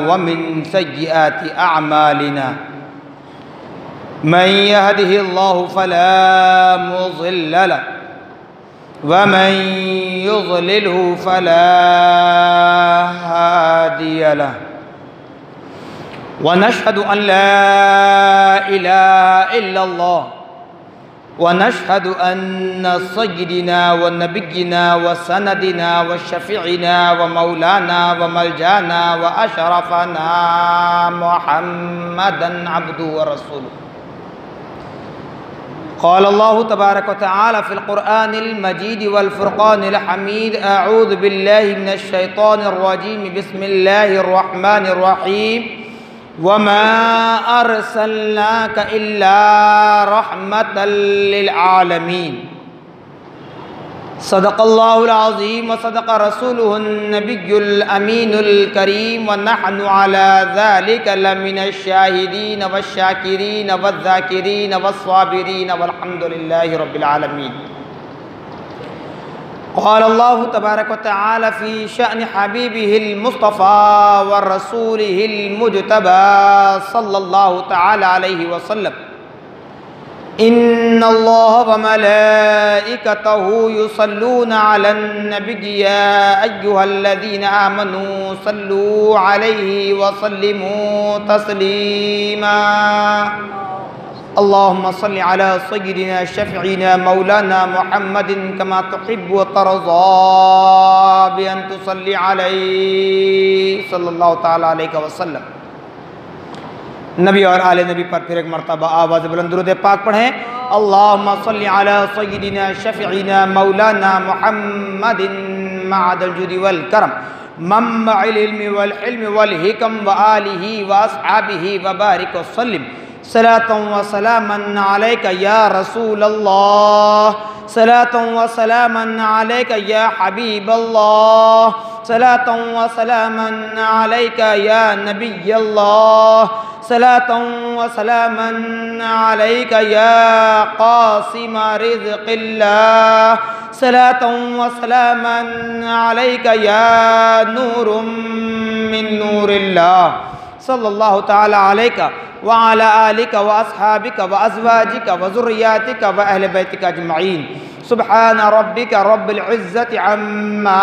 वमिन सय्यिआति अअमालिना मन यहदिहिल्लाहु फला मुज़िल्ल लहु वमन युज़लिलहु फला हादिय लहु वनशहदु अन ला इलाहा इल्लल्लाह वनशहदु अन्न सय्यिदिना व नबिय्यिना व सनदिना व शफीइना व मौलाना व मलजाना व अशरफना मुहम्मदन अब्दुहु व रसूलुहु। क़ाल अल्लाहु तबारक व तआला फ़िल क़ुरआनिल मजीद वल फ़ुरक़ानिल हमीद। अऊज़ु बिल्लाहि मिनश शैतानिर रजीम। बिस्मिल्लाहिर रहमानिर रहीम। वमा अर्सलनाका इल्ला रहमतल लिल आलमीन। सदक़ल्लाहुल अज़ीम व सदक़ रसूलुहुन नबियुल अमीनुल करीम व नहनु अला ज़ालिका लमिनश शाहिदीन वश्शाकिरीन वज़्ज़ाकिरीन वस्साबिरीन वल्हम्दुलिल्लाहि रब्बिल आलमीन। क़ाल अल्लाहु तबारक व तआला फ़ी शअनि हबीबिहिल मुस्तफ़ा व रसूलिहिल मुज्तबा सल्लल्लाहु तआला अलैहि वसल्लम। इन्नल्लाह व मलाइकतहु युसल्लूना अलन नबी या अय्युहल्लज़ीना आमनू सल्लू अलैहि व सल्लिमू तस्लीमा। अल्लाहुम्मा सल्लि अला सय्यिदिना शफ़ीइना मौलाना मुहम्मदिन कमा तुहिब्बु व तर्ज़ा बि अन तुसल्लि अलैहि सल्लल्लाहु तआला अलैहि वसल्लम। नबी और आले नबी पर फिर एक मरतबा आवाज़ बुलंद दुरूद पाक पढ़ें। अल्लाहुम्मा सल्लि अला सय्यिदिना शफ़ीइना मौलाना मुहम्मदिन मअदल जुदी वल करम मम्मअल इल्मि वल हिल्मि वल हिकम व आलिहि व अस्हाबिहि व बारिक व सल्लिम। सलातन व सलामन अलैका या रसूल अल्लाह। सलातन व सलामन अलैका या हबीब अल्लाह। सलातन व सलामन अलैका या नबी अल्लाह। सलातन व सलामन अलैका या क़ासिम रिज़्क़िल्लाह। सलातन व सलामन अलैका या नूरुम मिन नूरिल्लाह। सल्लल्लाहु तआला अलैका व अला आलिका व अस्हाबिका व अज़वाजिका व ज़ुर्रिय्यातिका व अहले बैतिका अजमईन। सुब्हान रब्बिका रब्बिल इज़्ज़ति अम्मा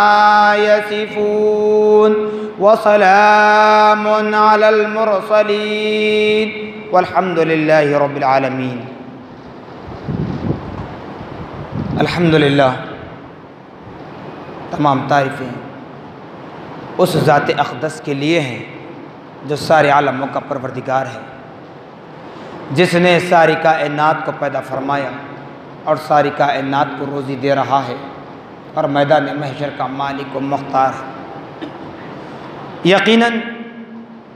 यसिफून व सलामुन अलल मुरसलीन वल्हम्दुलिल्लाहि रब्बिल आलमीन। अल्हम्दुलिल्लाह, तमाम तारीफ़ें उस ज़ात अक़दस के लिए हैं जो सारे आलमों का परवरदिगार है, जिसने सारी कायनात को पैदा फरमाया और सारी कायनात को रोज़ी दे रहा है और मैदान महशर का मालिक व मुख्तार है। यकीनन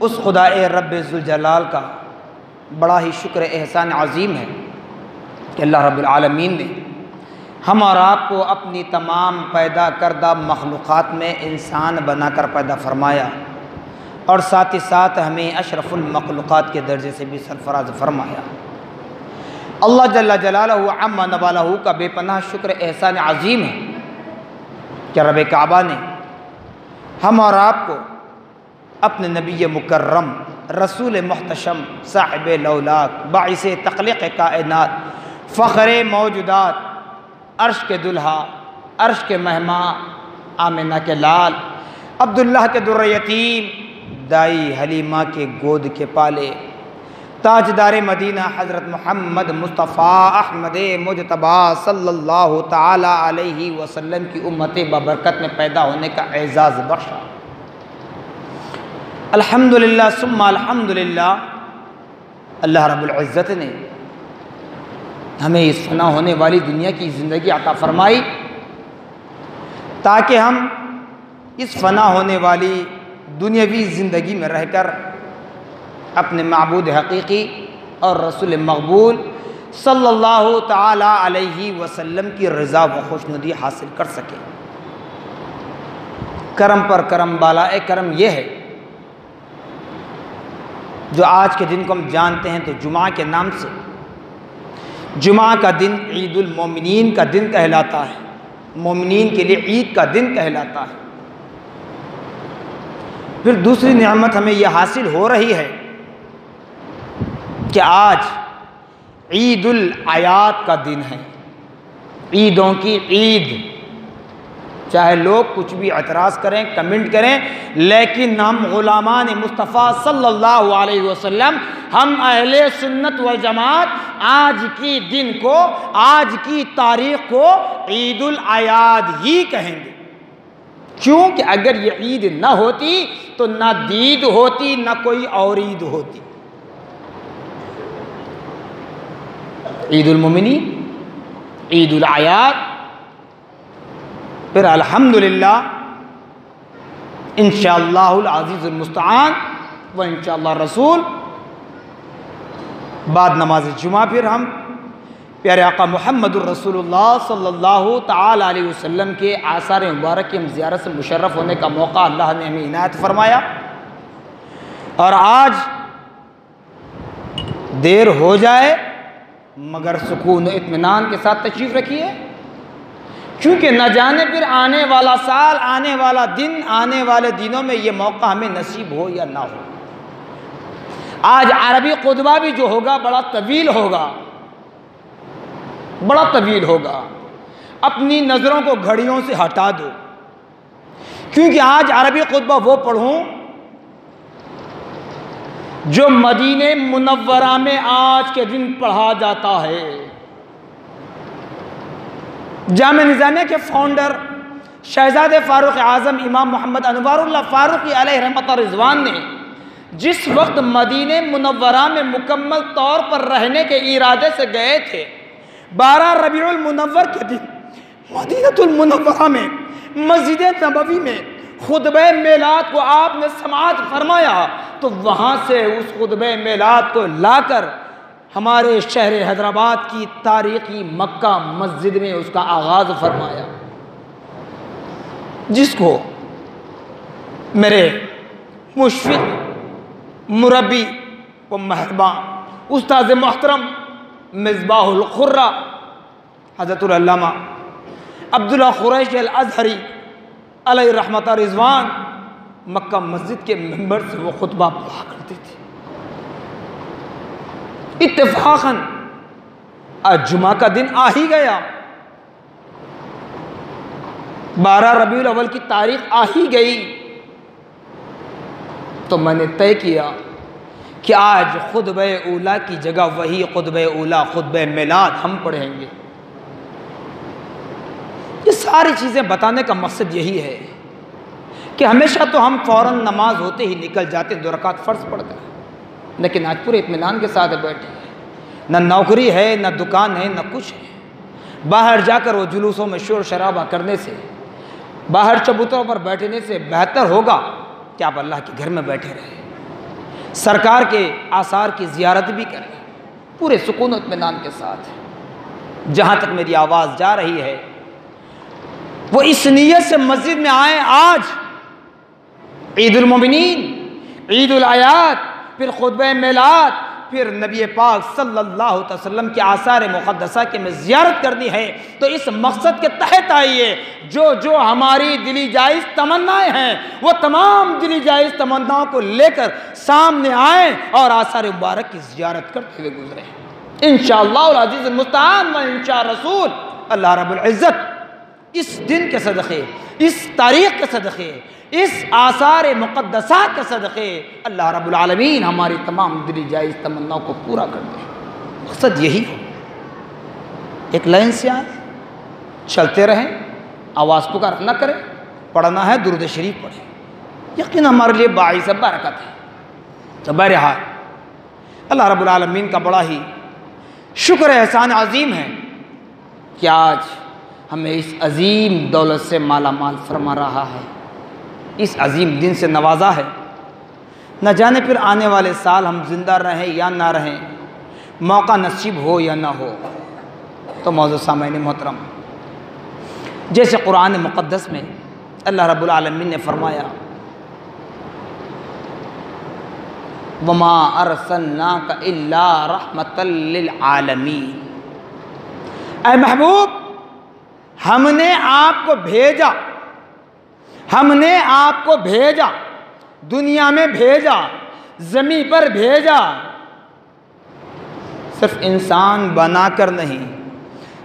उस खुदाए रब्बे ज़ुल जलाल का बड़ा ही शुक्र एहसान अज़ीम है कि अल्लाह रब्बुल आलमीन ने हम और आपको अपनी तमाम पैदा करदा मखलूक़ात में इंसान बनाकर पैदा फरमाया और साथ ही साथ हमें अशरफुल मखलूक़ात के दर्जे से भी सरफराज फरमाया। अल्लाह जल्ला जलालहु अम्मा नवालहु का बेपनाह शुक्र एहसान अज़ीम है कि रब काबा ने हम और आपको अपने नबी मुकर्रम रसूल मुहतशम साहिब लौलाक बाइस तख्लीक़ कायनात फ़ख्र मौजूदात अर्श के दुल्हा अर्श के मेहमान आमिना के लाल अब्दुल्लाह के दुर्र यतीम दाई हलीमा के गोद के पाले ताजदार मदीना हज़रत मोहम्मद मुस्तफ़ा अहमद मुजतबा सल्लल्लाहु ताला अलैहि वसल्लम की उम्मत बबरकत में पैदा होने का एज़ाज़ बख्शा। अल्हम्दुलिल्लाह सुम्मा अल्हम्दुलिल्लाह, अल्लाह रब्बुल इज़्ज़त ने हमें इस फना होने वाली दुनिया की ज़िंदगी अता फरमाई ताकि हम इस फना होने वाली दुनियावी ज़िंदगी में रहकर अपने माबूद हकीकी और रसूल मकबूल सल्लल्लाहु ताला अलैहि वसल्लम की रज़ा व खुशनुदी हासिल कर सकें। करम पर करम बालाए करम यह है जो आज के दिन को हम जानते हैं तो जुमा के नाम से जुमा का दिन ईदुल मोमिनीन का दिन कहलाता है, मोमिनीन के लिए ईद का दिन कहलाता है। फिर दूसरी नेमत हमें यह हासिल हो रही है कि आज ईदुल आयात का दिन है, ईदों की ईद। चाहे लोग कुछ भी एतराज़ करें, कमेंट करें, लेकिन हम गुलामान मुस्तफ़ा सल्लल्लाहु अलैहि वसल्लम, हम अहले सुन्नत वल जमात आज की दिन को, आज की तारीख़ को ईदुल आयाद ही कहेंगे। क्योंकि अगर ये ईद ना होती तो ना दीद होती, ना कोई और ईद होती। ईदुल मोमिनीन, ईदुल आयात, फिर अल्हम्दुलिल्लाह इंशाअल्लाहुल अज़ीज़ुल मुस्तआन व इंशाअल्लाह रसूल बाद नमाज जुमा फिर हम प्यारे आका मुहम्मदुर रसूलुल्लाह सल्लल्लाहु ताला अलैहि वसल्लम के आसार मुबारक की हम ज़ियारत से मुशर्रफ होने का मौका अल्लाह ने हमें इनायत फरमाया। और आज देर हो जाए मगर सुकून इत्मीनान के साथ तशरीफ़ रखिए, क्योंकि न जाने फिर आने वाला साल, आने वाला दिन, आने वाले दिनों में ये मौका हमें नसीब हो या ना हो। आज अरबी खुतबा भी जो होगा बड़ा तवील होगा, बड़ा तवील होगा। अपनी नज़रों को घड़ियों से हटा दो, क्योंकि आज अरबी खुतबा वो पढ़ूं जो मदीने मुनव्वरा में आज के दिन पढ़ा जाता है। जामे निज़ामिया के फाउंडर शहजादे फ़ारूक आज़म इमाम मोहम्मद अनवारुल्लाह फ़ारूक़ी अलैहि रहमत रिज़वान ने जिस वक्त मदीने मुनव्वरा में मुकम्मल तौर पर रहने के इरादे से गए थे, 12 रबीउल मुनव्वर के दिन मदीनतुल मुनव्वरा में मस्जिद नबवी में खुतबे मेलाद को आपने समाअत फरमाया, तो वहाँ से उस खुतबे मेलाद को लाकर हमारे शहर हैदराबाद की तारीख़ी मक्का मस्जिद में उसका आगाज़ फरमाया, जिसको मेरे मुशफ़िक़ मुरब्बी व मेहरबान उस्ताद मोहतरम मिसबाहुल खुर्रा हज़रतुल अल्लामा अब्दुल्ला कुरैशी अल अज़हरी अलैहि रहमत रिज़वान मक्का मस्जिद के मिंबर से वो खुतबा पढ़ा करते थे। इत्तेफाकन आज जुमा का दिन आ ही गया, 12 रबीउल अव्वल की तारीख आ ही गई, तो मैंने तय किया कि आज खुतबे ऊला की जगह वही खुतबे ऊला, खुतबे मिलाद हम पढ़ेंगे। ये सारी चीज़ें बताने का मकसद यही है कि हमेशा तो हम फ़ौरन नमाज होते ही निकल जाते, 2 रकात फ़र्ज़ पढ़ते हैं, लेकिन आज पूरे इत्मीनान के साथ बैठे हैं, न नौकरी है, न दुकान है, न कुछ है। बाहर जाकर वो जुलूसों में शोर शराबा करने से, बाहर चबूतरों पर बैठने से बेहतर होगा कि आप अल्लाह के घर में बैठे रहें, सरकार के आसार की ज़ियारत भी करें पूरे सुकून इत्मीनान के साथ। जहाँ तक मेरी आवाज़ जा रही है वो इस नीयत से मस्जिद में आए, आज ईदुल मोमिनीन, ईदुल आयात, फिर खुतबे मेलाद, फिर नबी पाक सल्लल्लाहु अलैहि वसल्लम के आसार मुक़द्दसा के में ज़ियारत करनी है, तो इस मकसद के तहत आइए। जो जो हमारी दिली जायज़ तमन्नाएँ हैं वो तमाम दिली जायज़ तमन्नाओं को लेकर सामने आए और आसार मुबारक की ज़ियारत करते हुए गुजरे इंशाअल्लाहुल अज़ीज़ुल मुस्तआन व इंशा रसूल। अल्लाह रब्बुल इज़्ज़त इस दिन के सदक़े, इस तारीख़ के सदक़े, इस आसार मुक़द्दसा के सदक़े अल्लाह रब्बुल आलमीन हमारी तमाम दिली जायज़ तमन्नाओं को पूरा कर दे। मकसद यही हो, एक लाइन से आए, चलते रहें, आवाज़ पुकार न करें, पढ़ना है दुरूद शरीफ पढ़ें, यकीन हमारे लिए बाइस बरकत है। तो बहरहाल अल्लाह रब्बुल आलमीन का बड़ा ही शुक्र एहसान अज़ीम है कि आज हमें इस अज़ीम दौलत से माला माल फरमा रहा है, इस अज़ीम दिन से नवाजा है। न जाने फिर आने वाले साल हम ज़िंदा रहें या ना रहें, मौका नसीब हो या ना हो। तो मौजूद सामईन मोहतरम, जैसे कुरान मुक़द्दस में अल्लाह रब्बुल आलमीन ने फरमाया, वमा अरसलनाका इल्ला रहमतल लिल आलमीन, ऐ महबूब हमने आपको भेजा, हमने आपको भेजा दुनिया में भेजा, ज़मीन पर भेजा, सिर्फ इंसान बनाकर नहीं,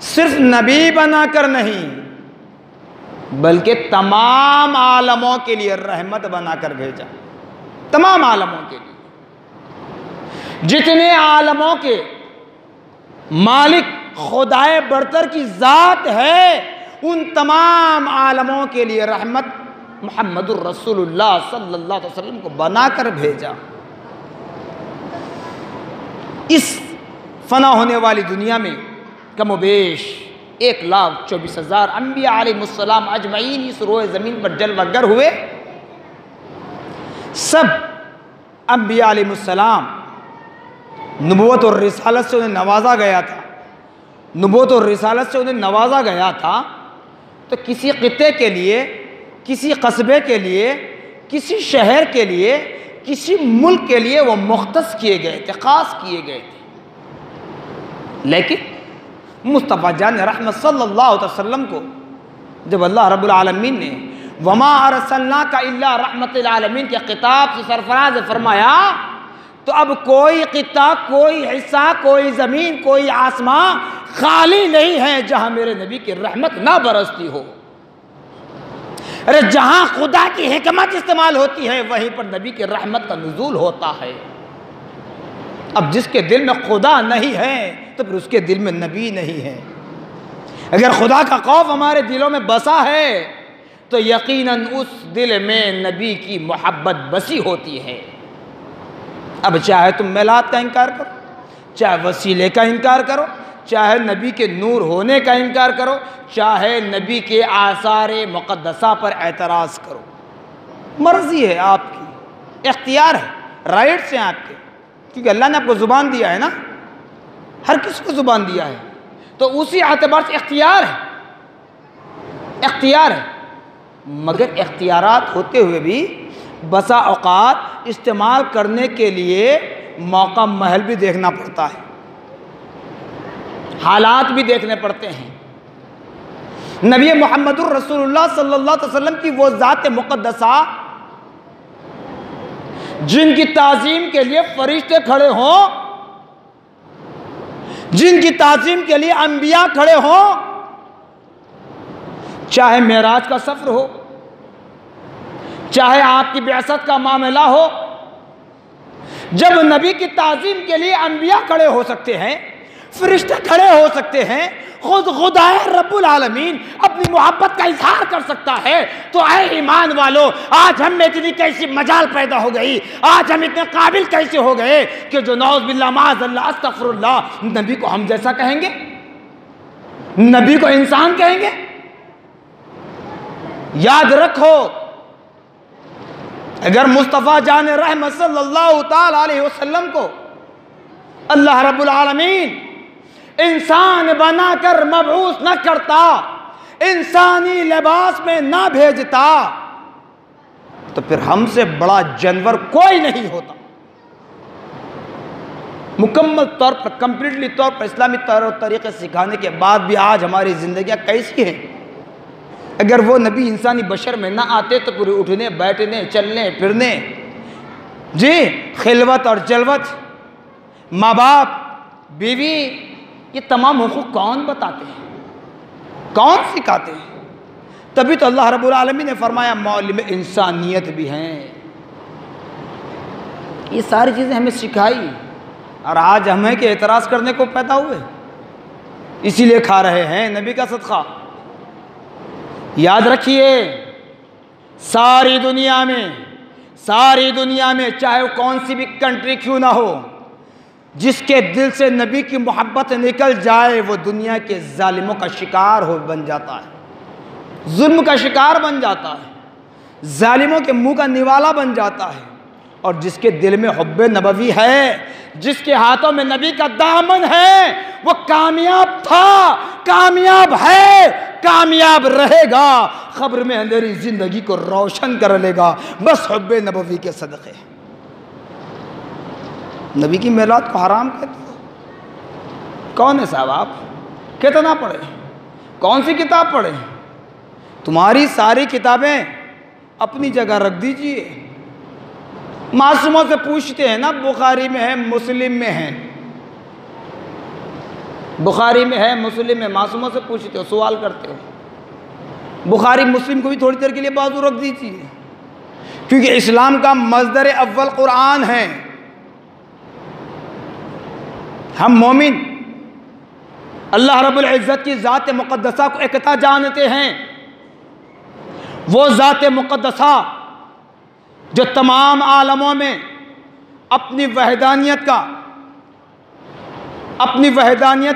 सिर्फ नबी बनाकर नहीं, बल्कि तमाम आलमों के लिए रहमत बनाकर भेजा। तमाम आलमों के लिए, जितने आलमों के मालिक खुदाए बरतर की ज़ात है, उन तमाम आलमों के लिए रहमत मुहम्मदुर रसूलुल्लाह सल्लल्लाहु अलैहि वसल्लम को बनाकर भेजा। इस फना होने वाली दुनिया में कमोबेश 1,24,000 अंबिया अलैहिस्सलाम अजमईन इस रोए ज़मीन पर जलवागर हुए। सब अंबिया अलैहिस्सलाम नबूवत और रिसालत से उन्हें नवाजा गया था, नबूवत और रिसालत से उन्हें नवाजा गया था। तो किसी ख़ित्ते के लिए, किसी कस्बे के लिए, किसी शहर के लिए, किसी मुल्क के लिए वो मुख्तस किए गए थे, ख़ास किए गए थे। लेकिन मुस्तफ़ा जान रहमत सल्लल्लाहु अलैहि वसल्लम को जब अल्लाह रब्बुल आलमीन ने वमा अरसलनाका इल्ला रहमतल आलमीन के खिताब से सरफराज फरमाया, तो अब कोई क़िता, कोई हिस्सा, कोई ज़मीन, कोई आसमां खाली नहीं है जहाँ मेरे नबी की रहमत ना बरसती हो। अरे जहाँ खुदा की हिकमत इस्तेमाल होती है वहीं पर नबी की रहमत का नुज़ूल होता है। अब जिसके दिल में खुदा नहीं है तो फिर उसके दिल में नबी नहीं है। अगर खुदा का खौफ हमारे दिलों में बसा है तो यकीनन उस दिल में नबी की मोहब्बत बसी होती है। अब चाहे तुम मेलाद का इनकार करो, चाहे वसीले का इनकार करो, चाहे नबी के नूर होने का इनकार करो, चाहे नबी के आसारे मुक़द्दसा पर एतराज़ करो, मर्जी है आपकी, इख्तियार है, राइट्स हैं आपके, क्योंकि अल्लाह ने आपको ज़ुबान दिया है ना, हर किसी को ज़ुबान दिया है, तो उसी एतबार से इख्तियार है, इख्तियार है। मगर इख्तियारात होते हुए भी बसा औक़ात इस्तेमाल करने के लिए मौका महल भी देखना पड़ता है, हालात भी देखने पड़ते हैं। नबी मुहम्मदुर रसूलुल्लाह सल्लल्लाहु अलैहि वसल्लम की वो ज़ात मुक़द्दसा जिनकी ताज़ीम के लिए फरिश्ते खड़े हों, जिनकी ताज़ीम के लिए अंबिया खड़े हों, चाहे मेराज का सफ़र हो, चाहे आपकी बिअसत का मामला हो, जब नबी की ताज़ीम के लिए अंबिया खड़े हो सकते हैं, फरिश्ते खड़े हो सकते हैं, खुद खुदाए रब्बुल आलमीन अपनी मोहब्बत का इजहार कर सकता है, तो ऐ ईमान वालों, आज हम में इतनी कैसी मजाल पैदा हो गई, आज हम इतने काबिल कैसे हो गए कि जो नौज़ बिल्लाह माज़अल्लाह अस्तग़फिरुल्लाह नबी को हम जैसा कहेंगे, नबी को इंसान कहेंगे। याद रखो, अगर मुस्तफ़ा जान रहमत सल्लल्लाहु ताला अलैहि वसल्लम को अल्लाह रब्बुल आलमीन इंसान बनाकर मबऊस न करता, इंसानी लिबास में ना भेजता, तो फिर हमसे बड़ा जानवर कोई नहीं होता। मुकम्मल तौर पर, कंप्लीटली तौर पर इस्लामी तौर और तरीक़े सिखाने के बाद भी आज हमारी ज़िंदगियाँ कैसी हैं? अगर वो नबी इंसानी बशर में ना आते तो पूरे उठने, बैठने, चलने फिरने, जी खिलवत और जलवत, माँ बाप, बीवी, ये तमाम हुकूक कौन बताते हैं, कौन सिखाते हैं? तभी तो अल्लाह रब्बुल आलमीन ने फरमाया मौलिम इंसानियत भी हैं। ये सारी चीज़ें हमें सिखाई और आज हमें के एतराज़ करने को पैदा हुए, इसीलिए खा रहे हैं नबी का सदका। याद रखिए, सारी दुनिया में चाहे वो कौन सी भी कंट्री क्यों ना हो, जिसके दिल से नबी की मोहब्बत निकल जाए वो दुनिया के जालिमों का शिकार बन जाता है, जुल्म का शिकार बन जाता है, जालिमों के मुंह का निवाला बन जाता है। और जिसके दिल में हुब्बे नबवी है, जिसके हाथों में नबी का दामन है, वो कामयाब था, कामयाब है, कामयाब रहेगा, खब्र में अंधेरी जिंदगी को रोशन कर लेगा, बस हुब्बे नबवी के सदक़े। नबी की मिलाद को हराम कहते हो? कौन है साहब आप? कितना पढ़े, कौन सी किताब पढ़े? तुम्हारी सारी किताबें अपनी जगह रख दीजिए, मासूमों से पूछते हैं ना, बुखारी में है, मुस्लिम में है, बुखारी में है, मुस्लिम में, मासूमों से पूछते हो, सवाल करते हो। बुखारी मुस्लिम को भी थोड़ी देर के लिए बाजू रख दीजिए, क्योंकि इस्लाम का मज़दर अव्वल कुरान है। हम मोमिन अल्लाह रब्बुल इज़्ज़त की ज़ात मुक़द्दसा को एकता जानते हैं। वो ज़ात मुक़द्दसा जो तमाम आलमों में अपनी वहदानियत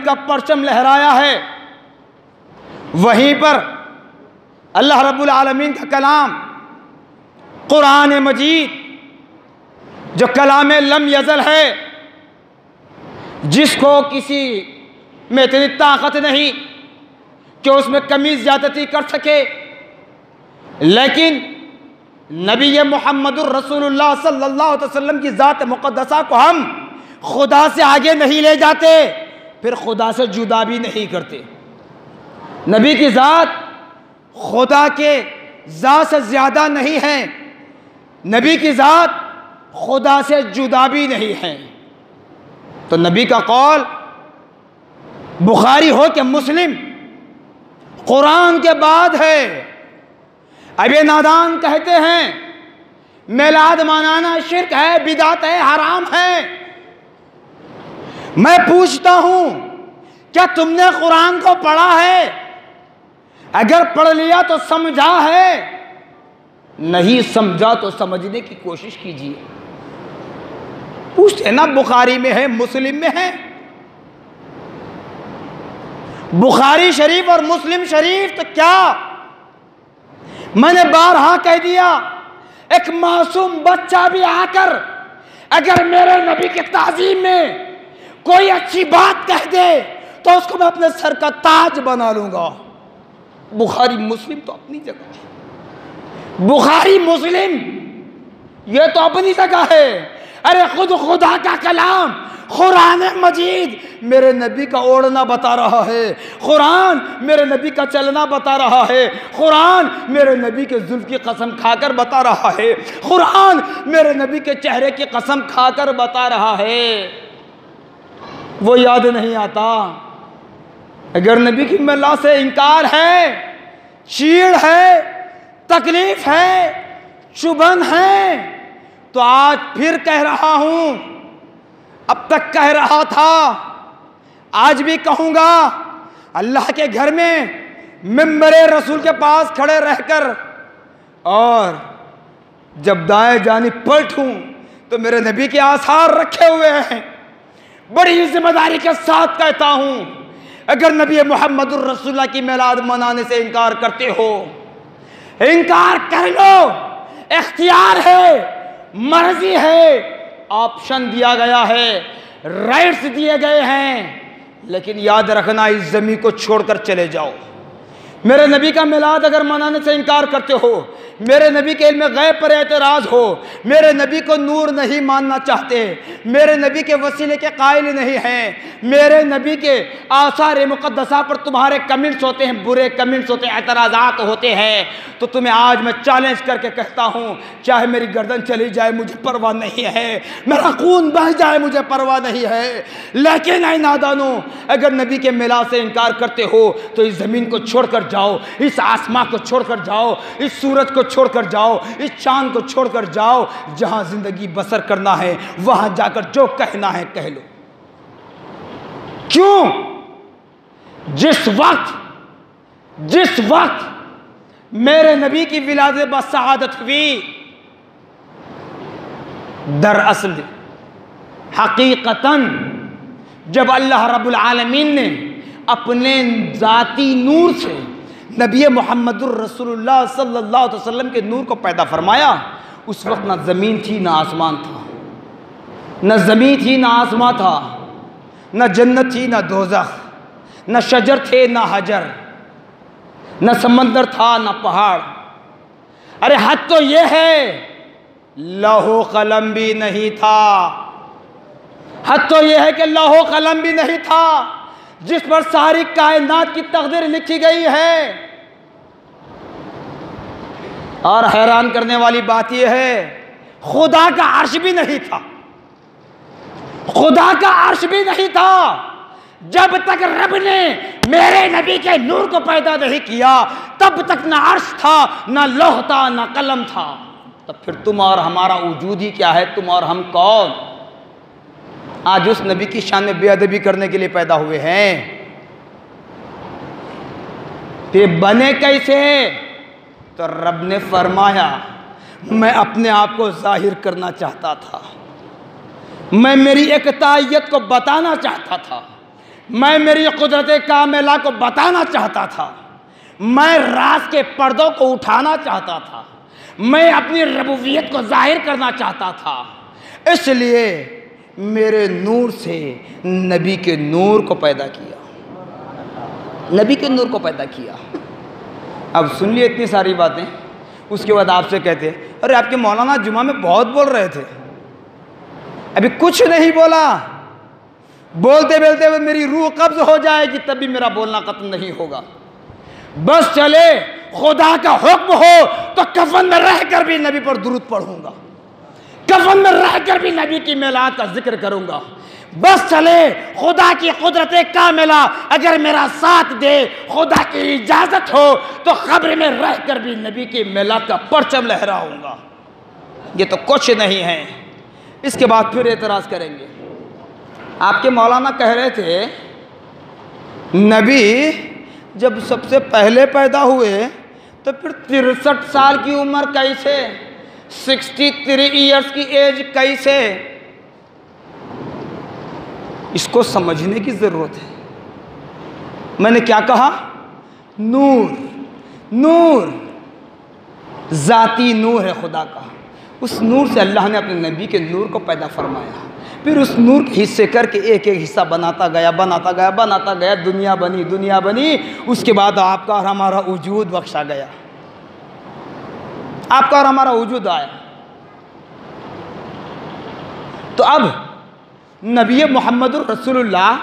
का परचम लहराया है, वहीं पर अल्लाह रब्बुल आलमीन का कलाम कुरान मजीद जो कलाम लम यज़ल है, जिसको किसी में इतनी ताकत नहीं कि उसमें कमी ज़्यादती कर सके, लेकिन नबी मुहम्मदुर रसूलुल्लाह सल्लल्लाहु अलैहि वसल्लम की ज़ात मुक़द्दसा को हम खुदा से आगे नहीं ले जाते, फिर खुदा से जुदा भी नहीं करते। नबी की ज़ात खुदा के ज़ात से ज़्यादा नहीं है, नबी की ज़ात खुदा से जुदा भी नहीं है। तो नबी का कौल बुखारी हो कि मुस्लिम कुरान के बाद है। अब ये नादान कहते हैं मिलाद मनाना शिर्क है, बिदात है, हराम है। मैं पूछता हूं, क्या तुमने कुरान को पढ़ा है? अगर पढ़ लिया तो समझा है, नहीं समझा तो समझने की कोशिश कीजिए। पूछते ना, बुखारी में है, मुस्लिम में है। बुखारी शरीफ और मुस्लिम शरीफ तो क्या, मैंने बारहा कह दिया, एक मासूम बच्चा भी आकर अगर मेरे नबी के ताज़ीम में कोई अच्छी बात कह दे तो उसको मैं अपने सर का ताज बना लूंगा। बुखारी मुस्लिम तो अपनी जगह है, बुखारी मुस्लिम ये तो अपनी जगह है। अरे खुद खुदा का कलाम कुरान मजीद मेरे नबी का ओढ़ना बता रहा है, कुरान मेरे नबी का चलना बता रहा है, कुरान मेरे नबी के जुल्फ की कसम खाकर बता रहा है, कुरान मेरे नबी के चेहरे की कसम खाकर बता रहा है। वो याद नहीं आता। अगर नबी की मिल्लत से इनकार है, चीड़ है, तकलीफ है, चुभन है, तो आज फिर कह रहा हूं, अब तक कह रहा था, आज भी कहूंगा, अल्लाह के घर में मिंबरे रसूल के पास खड़े रहकर और जब दाएं जानिब पलटूं तो मेरे नबी के आसार रखे हुए हैं। बड़ी जिम्मेदारी के साथ कहता हूं, अगर नबी मुहम्मदुर रसूलुल्लाह की मिलाद मनाने से इनकार करते हो, इनकार कर लो, इख्तियार है, मर्जी है, ऑप्शन दिया गया है, राइट्स दिए गए हैं, लेकिन याद रखना इस ज़मीन को छोड़कर चले जाओ। मेरे नबी का मिलाद अगर मनाने से इनकार करते हो, मेरे नबी के इल्म गैब पर एतराज़ हो, मेरे नबी को नूर नहीं मानना चाहते, मेरे नबी के वसीले के कायल नहीं हैं, मेरे नबी के आसार मुक़द्दसा पर तुम्हारे कमेंट्स होते हैं, बुरे कमेंट्स होते हैं, एतराज़ात होते हैं, तो तुम्हें आज मैं चैलेंज करके कहता हूँ, चाहे मेरी गर्दन चली जाए मुझे परवाह नहीं है, मेरा खून बह जाए मुझे परवाह नहीं है, लेकिन ऐ नादानो, अगर नबी के मिलाद से इनकार करते हो तो इस ज़मीन को छोड़कर जाओ, इस आसमां को छोड़कर जाओ, इस सूरज को छोड़कर जाओ, इस चांद को छोड़कर जाओ, जहां जिंदगी बसर करना है वहां जाकर जो कहना है कह लो। क्यों? जिस वक्त मेरे नबी की विलादत बसआदत हुई, दरअसल हकीकतन जब अल्लाह रब्बुल आलमीन ने अपने ज़ाती नूर से नबी मुहम्मदुर रसूलुल्लाह सल्लल्लाहु अलैहि वसल्लम के नूर को पैदा फरमाया, उस वक्त ना ज़मीन थी ना आसमान था, न ज़मीन थी ना आसमान था, न जन्नत थी ना दोज़ख, न शजर थे ना हजर, न समंदर था ना पहाड़। अरे हद तो ये है, लौह कलम भी नहीं था। हद तो ये है कि लौह कलम भी नहीं था जिस पर सारी कायनात की तकदीर लिखी गई है। और हैरान करने वाली बात यह है, खुदा का अर्श भी नहीं था, खुदा का अर्श भी नहीं था। जब तक रब ने मेरे नबी के नूर को पैदा नहीं किया तब तक ना अर्श था, ना लौह था, ना कलम था। तब फिर तुम और हमारा वजूद ही क्या है? तुम और हम कौन? आज उस नबी की शान में बेअदबी करने के लिए पैदा हुए हैं। ये बने कैसे? तो रब ने फरमाया मैं अपने आप को जाहिर करना चाहता था, मैं मेरी एकतायत को बताना चाहता था, मैं मेरी कुदरत कामिला को बताना चाहता था, मैं राज के पर्दों को उठाना चाहता था, मैं अपनी रबूबियत को जाहिर करना चाहता था। इसलिए मेरे नूर से नबी के नूर को पैदा किया, नबी के नूर को पैदा किया। अब सुन लिए इतनी सारी बातें, उसके बाद आपसे कहते अरे आपके मौलाना जुमा में बहुत बोल रहे थे, अभी कुछ नहीं बोला। बोलते बोलते मेरी रूह कब्ज हो जाएगी तब भी मेरा बोलना खत्म नहीं होगा। बस चले खुदा का हुक्म हो तो कफन में रहकर भी नबी पर दुरूद पढ़ूंगा, कफन में रहकर भी नबी की मिलाद का जिक्र करूंगा। बस चले खुदा की कुदरत कामिला अगर मेरा साथ दे, खुदा की इजाजत हो तो खब्र में रहकर भी नबी की मिलाद का परचम लहराऊंगा। ये तो कुछ नहीं है। इसके बाद फिर एतराज करेंगे। आपके मौलाना कह रहे थे नबी जब सबसे पहले पैदा हुए तो फिर 63 साल की उम्र कैसे, 63 ईयर्स की एज कैसे? इसको समझने की जरूरत है। मैंने क्या कहा? नूर, नूर जाती नूर है खुदा का। उस नूर से अल्लाह ने अपने नबी के नूर को पैदा फरमाया, फिर उस नूर के हिस्से करके एक एक हिस्सा बनाता गया, बनाता गया, बनाता गया, दुनिया बनी, दुनिया बनी। उसके बाद आपका और हमारा वजूद बख्शा गया, आपका और हमारा वजूद आया। तो अब नबी मोहम्मदुर रसूलुल्लाह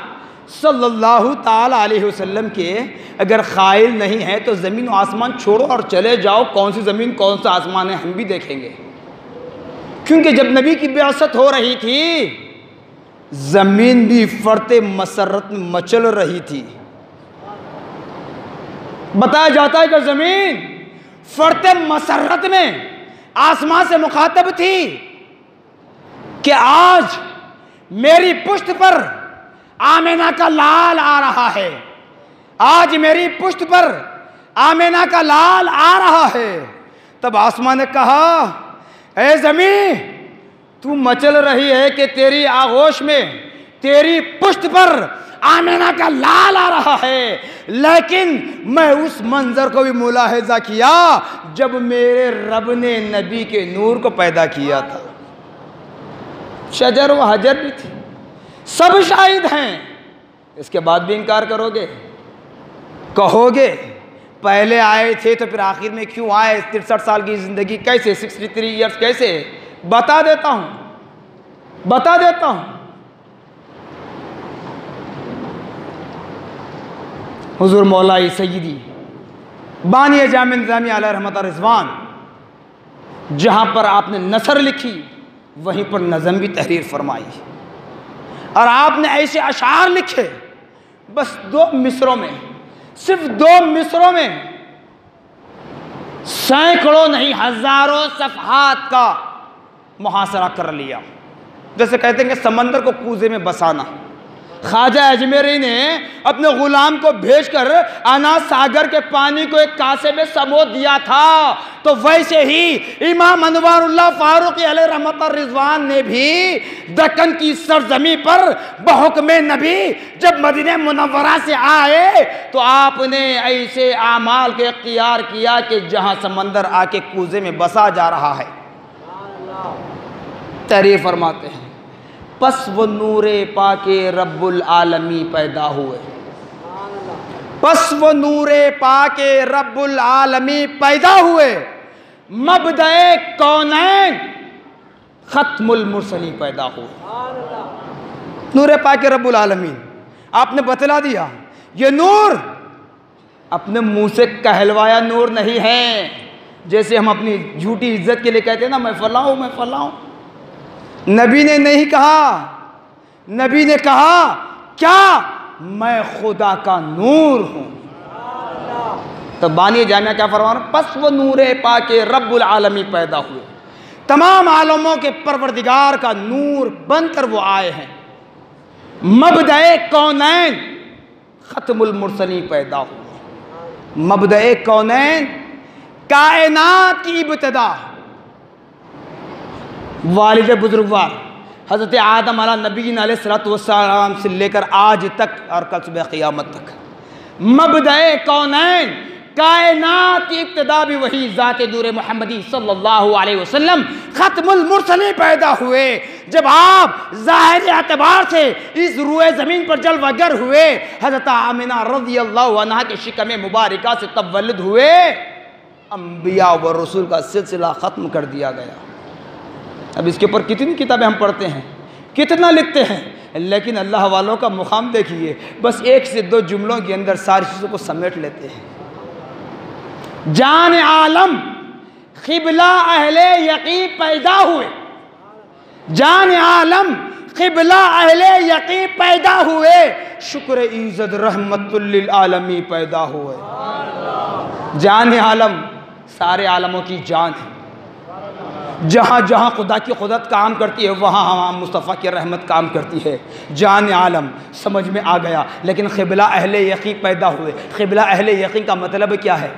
सल्लल्लाहु ताला अलैहि वसल्लम के अगर ख़ाइल नहीं है तो ज़मीन और आसमान छोड़ो और चले जाओ, कौन सी ज़मीन कौन सा आसमान है हम भी देखेंगे। क्योंकि जब नबी की बिआसत हो रही थी ज़मीन भी फरते मसरत में मचल रही थी। बताया जाता है कि ज़मीन फरते मसरत में आसमान से मुखातब थी कि आज मेरी पुश्त पर आमिना का लाल आ रहा है, आज मेरी पुश्त पर आमिना का लाल आ रहा है। तब आसमान ने कहा ऐ ज़मीन तू मचल रही है कि तेरी आगोश में तेरी पुश्त पर आमिना का लाल आ रहा है, लेकिन मैं उस मंजर को भी मुलाहिजा किया जब मेरे रब ने नबी के नूर को पैदा किया था। शजर व हजर भी थी, सब शाहिद हैं। इसके बाद भी इनकार करोगे? कहोगे पहले आए थे तो फिर आखिर में क्यों आए? 63 साल की जिंदगी कैसे, 63 ईयर्स कैसे? बता देता हूं, बता देता हूं। हुजूर मौलाई सय्यदी बानी जामे निज़ामी अलैहि रहमत रिज़वान जहां पर आपने नसर लिखी वहीं पर नज़म भी तहरीर फरमाई, और आपने ऐसे अशार लिखे बस 2 मिसरों में, सिर्फ 2 मिसरों में सैकड़ों नहीं हजारों सफ़हात का मुहासरा कर लिया। जैसे कहते हैं कि समंदर को कूजे में बसाना। ख्वाजा अजमेरी ने अपने गुलाम को भेजकर अना सागर के पानी को एक कासे में समो दिया था, तो वैसे ही इमाम अनवारुल्लाह फारूकी अलैहि रहमत रिज़वान ने भी दक्कन की सरजमी पर बहुक्मे नबी जब मदीने मुनव्वरा से आए तो आपने ऐसे आमाल के इख्तियार किया कि जहां समंदर आके कूजे में बसा जा रहा है। तारीफ फरमाते हैं पस वो नूरे पाके रब्बुल आलमी पैदा हुए, पस वो नूरे पाके रब्बुल आलमी पैदा हुए, मबदए कौनैन खत्मुल मुरसली पैदा हुए। नूरे पाके रब्बुल आलमीन आपने बतला दिया। ये नूर अपने मुंह से कहलवाया नूर नहीं है, जैसे हम अपनी झूठी इज्जत के लिए कहते हैं ना, मैं फलां हूं, मैं फलां हूं। नबी ने नहीं कहा, नबी ने कहा क्या, मैं खुदा का नूर हूं। तो बानी जामिया क्या फरमा रहे, पस वो नूरे पाके रब्बुल आलमी पैदा हुए, तमाम आलमों के परवरदिगार का नूर बनकर वो आए हैं। मबदए कौनैन खत्मुल मुरसली पैदा हुए, मबदए कौनैन कायनात की इब्तिदा, वालिद बुजुर्गवार हज़रत आदम अला नबीन अलैहिस्सलातु वस्सलाम से लेकर आज तक और कल सुबह क़यामत तक, मबदए कौनैन कायनात की इब्तिदा भी वही ज़ात नूर मुहम्मदी सल्लल्लाहु अलैहि वसल्लम खत्मुल मुरसली पैदा हुए। जब आप ज़ाहिर एतबार से इस रुए ज़मीन पर जलवागर हुए, हज़रत आमिना रज़ियल्लाहु अन्हा के शिकम मुबारका से तवल्लुद हुए, अंबिया व रसूल का सिलसिला ख़त्म कर दिया गया। अब इसके ऊपर कितनी किताबें हम पढ़ते हैं, कितना लिखते हैं, लेकिन अल्लाह वालों का मुकाम देखिए, बस एक से दो जुमलों के अंदर सारी चीज़ों को समेट लेते हैं। जान आलम क़िबला अहले यकीन पैदा हुए, जान आलम क़िबला अहले यकीन पैदा हुए, शुक्र इज़्ज़त रहमतुल लिल आलमी पैदा हुए। जान आलम सारे आलमों की जान है, जहाँ जहाँ खुदा की कुदरत काम करती है वहाँ वहाँ मुस्तफ़ा की रहमत काम करती है। जान आलम समझ में आ गया, लेकिन क़िबला अहले यकीन पैदा हुए, क़िबला अहले यकीन का मतलब क्या है?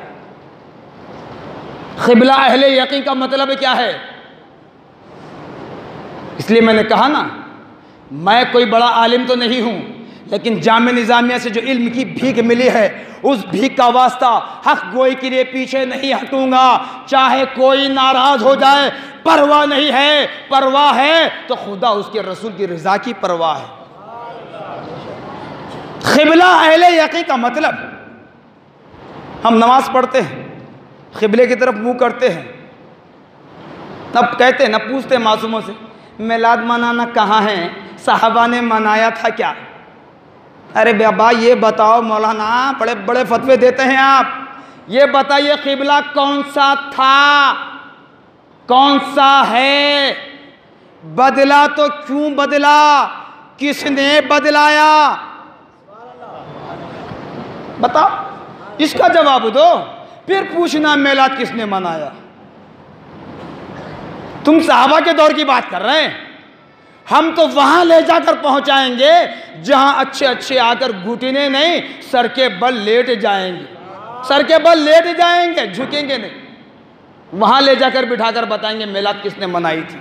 क़िबला अहले यकीन का मतलब क्या है? इसलिए मैंने कहा ना, मैं कोई बड़ा आलिम तो नहीं हूँ, लेकिन जामे निज़ामिया से जो इल्म की भीख मिली है, उस भीख का वास्ता हक गोई के लिए पीछे नहीं हटूंगा, चाहे कोई नाराज हो जाए, परवाह नहीं है। परवाह है तो खुदा उसके रसूल की रज़ा की परवाह है। क़िबला अहले यकीन का मतलब, हम नमाज पढ़ते हैं, क़िबले की तरफ मुंह करते हैं, अब कहते हैं ना, पूछते हैं मासूमों से, मिलाद मनाना कहाँ है, साहबा ने मनाया था क्या? अरे बाबा ये बताओ, मौलाना बड़े बड़े फतवे देते हैं आप, ये बताइए क़िबला कौन सा था, कौन सा है, बदला तो क्यों बदला, किसने बदलाया? बताओ, इसका जवाब दो, फिर पूछना मिलाद किसने मनाया। तुम साहबा के दौर की बात कर रहे हैं, हम तो वहां ले जाकर पहुंचाएंगे जहां अच्छे अच्छे आकर घुटने नहीं, सर के बल लेट जाएंगे, सर के बल लेट जाएंगे, झुकेंगे नहीं। वहां ले जाकर बिठाकर बताएंगे मिलाद किसने मनाई थी।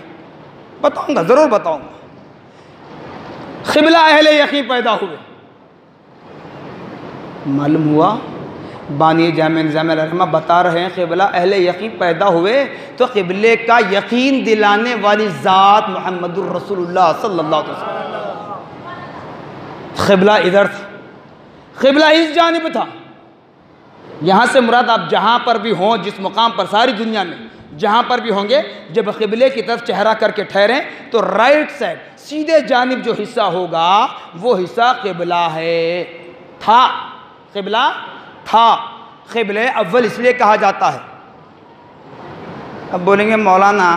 बताऊंगा, जरूर बताऊंगा। क़िबला अहले यकीन पैदा हुए, मालूम हुआ बानी जामे निज़ाम रहमा बता रहे हैं क़िबला अहले यकीन पैदा हुए तो क़िबले का यकीन दिलाने वाली ज़ात मुहम्मदुर रसूलुल्लाह सल्लल्लाहु अलैहि वसल्लम। क़िबला इधर था, क़िबला इस जानिब था। यहाँ से मुराद आप जहाँ पर भी हों, जिस मुकाम पर, सारी दुनिया में जहाँ पर भी होंगे, जब क़िबले की तरफ चेहरा करके ठहरें तो राइट साइड सीधे जानिब जो हिस्सा होगा वो हिस्सा क़िबला है। था, क़िबला था। क़िबले अव्वल इसलिए कहा जाता है। अब बोलेंगे मौलाना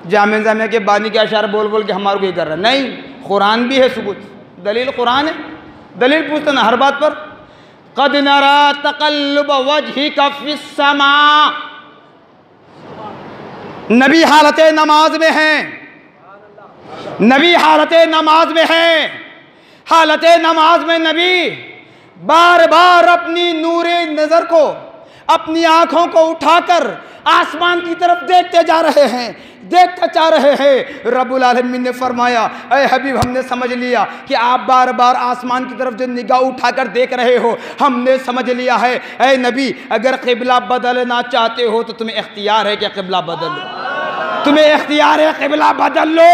जामे जामिया के बानी के अशार बोल बोल के हमारे को ये कर रहा है। नहीं, कुरान भी है सबूत, दलील कुरान है, दलील पूछते ना हर बात पर। क़द नरा तक़ल्लुब वजहिका फ़िस्समा, नबी हालत नमाज में हैं, नबी हालत नमाज में हैं। हालत नमाज में नबी बार बार अपनी नूरे नज़र को, अपनी आँखों को उठाकर आसमान की तरफ देखते जा रहे हैं, देखते जा रहे हैं। रब्बुल आलमीन ने फरमाया, ऐ हबीब हमने समझ लिया कि आप बार बार आसमान की तरफ जो निगाह उठाकर देख रहे हो, हमने समझ लिया है। ऐ नबी अगर क़िबला बदलना चाहते हो तो तुम्हें इख्तियार है कि क़िबला बदल लो, तुम्हें इख्तियार है क़िबला बदल लो।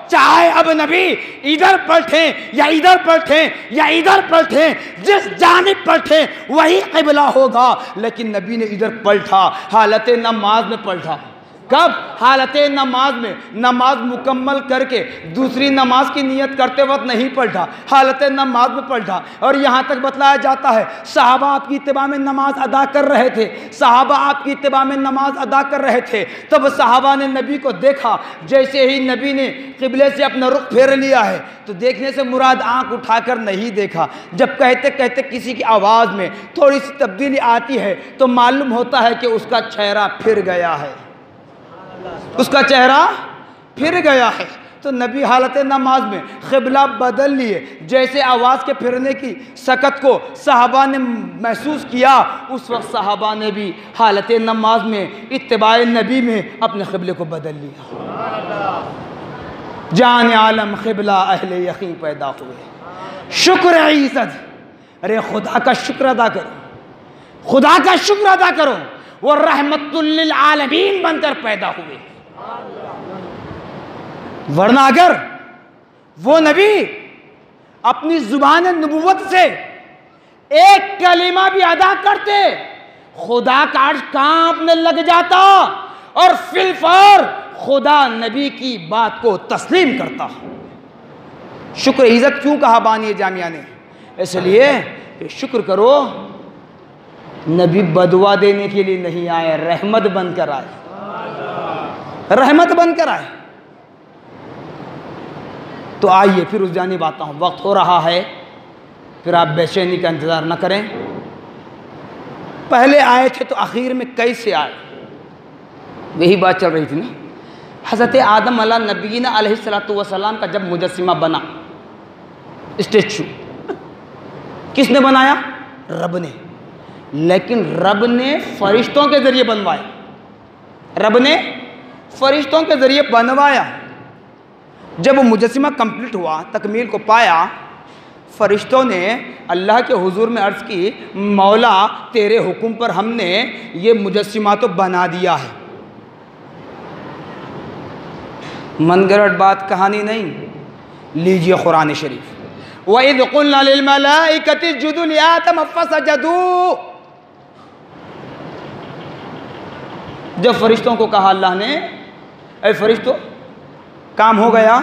चाहे अब नबी इधर पलटें या इधर पलटें या इधर पलटें, जिस जानिब पलटें वही क़िबला होगा। लेकिन नबी ने इधर पलटा, हालत नमाज में पलटा। कब? हालत नमाज में। नमाज मुकम्मल करके दूसरी नमाज की नियत करते वक्त नहीं पलटा, हालत नमाज में पलटा। और यहाँ तक बतलाया जाता है सहाबा आपकी इत्तिबा में नमाज अदा कर रहे थे, सहाबा आपकी इत्तिबा में नमाज अदा कर रहे थे। तब सहाबा ने नबी को देखा, जैसे ही नबी ने किबले से अपना रुख फेर लिया है, तो देखने से मुराद आंख उठाकर नहीं देखा। जब कहते कहते किसी की आवाज़ में थोड़ी सी तब्दीली आती है तो मालूम होता है कि उसका चेहरा फिर गया है, उसका चेहरा फिर गया है। तो नबी हालत नमाज में क़िबला बदल लिए। जैसे आवाज़ के फिरने की सकत को सहाबा ने महसूस किया, उस वक्त सहाबा ने भी हालत नमाज में इत्तिबाए नबी में अपने क़िबले को बदल लिया। जान आलम क़िबला अहले यकीन पैदा हुए। शुक्र ईज़त, अरे खुदा का शुक्र अदा करो, खुदा का शुक्र अदा करो, वो रहमतुल लिल आलमीन बनकर पैदा हुए। वरना अगर वो नबी अपनी जुबान नबुव्वत से एक कलीमा भी अदा करते, खुदा का अर्श कांपने लग जाता और फिलफौर खुदा नबी की बात को तस्लीम करता। शुक्र इज़्ज़त क्यों कहा बानी जामिया ने? इसलिए शुक्र करो, नबी बदुआ देने के लिए नहीं आए, रहमत बनकर आए, रहमत बनकर आए। तो आइए फिर उस जानिब आता हूँ, वक्त हो रहा है, फिर आप बेचैनी का इंतज़ार न करें। पहले आए थे तो आखिर में कैसे आए, वही बात चल रही थी ना। हज़रत आदम अला नबीना अलैहिस्सलातु वस्सलाम का जब मुजस्सिमा बना, स्टैचू, किसने बनाया? रब ने। लेकिन रब ने फरिश्तों के ज़रिए बनवाया, रब ने फरिश्तों के ज़रिए बनवाया। जब वो मुजस्सिमा कंप्लीट हुआ, तकमील को पाया, फरिश्तों ने अल्लाह के हुजूर में अर्ज़ की, मौला तेरे हुक्म पर हमने ये मुजस्सिमा तो बना दिया है। मनगढ़ंत बात कहानी नहीं, लीजिए कुरान शरीफ। वइज़ क़ुल्ना लिल मलाइकति इसजुदू लिआदम फसजदू, जब फरिश्तों को कहा अल्लाह ने, ऐ फरिश्तों काम हो गया,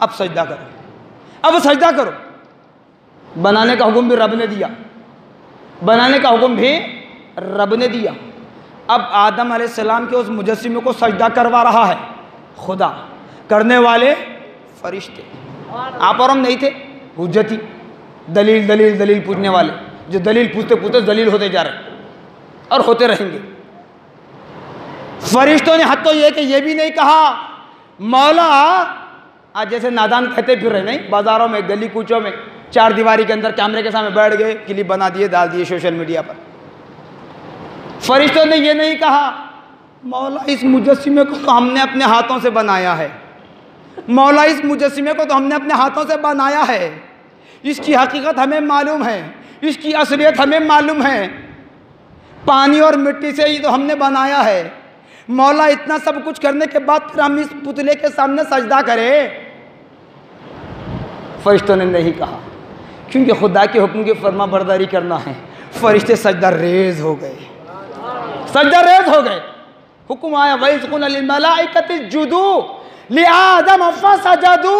अब सजदा करो, अब सजदा करो। बनाने का हुक्म भी रब ने दिया, बनाने का हुक्म भी रब ने दिया। अब आदम अलैहिस्सलाम के उस मुजस्सिमे को सजदा करवा रहा है खुदा, करने वाले फरिश्ते। आप और हम नहीं थे, हुज्जती, दलील दलील दलील पूछने वाले, जो दलील पूछते पूछते दलील होते जा रहे और होते रहेंगे। फरिश्तों ने हद तो ये कि ये भी नहीं कहा, मौला, आज जैसे नादान कहते फिर रहे नहीं, बाजारों में, गली कूचों में, चार दीवारी के अंदर कैमरे के सामने बैठ गए, क्लिप बना दिए, डाल दिए सोशल मीडिया पर। फरिश्तों ने ये नहीं कहा, मौला इस मुजस्सिमे को तो हमने अपने हाथों से बनाया है, मौला इस मुजस्सिमे को तो हमने अपने हाथों से बनाया है, इसकी हकीकत हमें मालूम है, इसकी असलियत हमें मालूम है, पानी और मिट्टी से ही तो हमने बनाया है। मौला इतना सब कुछ करने के बाद फिर हम इस पुतले के सामने सजदा करें? फरिश्तों ने नहीं कहा, क्योंकि खुदा के हुक्म की फरमा बरदारी करना है। फरिश्ते सजदा रेज हो गए, सजदा रेज हो गए। हुक्म आया, वइज़ क़ुल्ना लिल मलाइकति इसजुदू लिआदम फसजदू,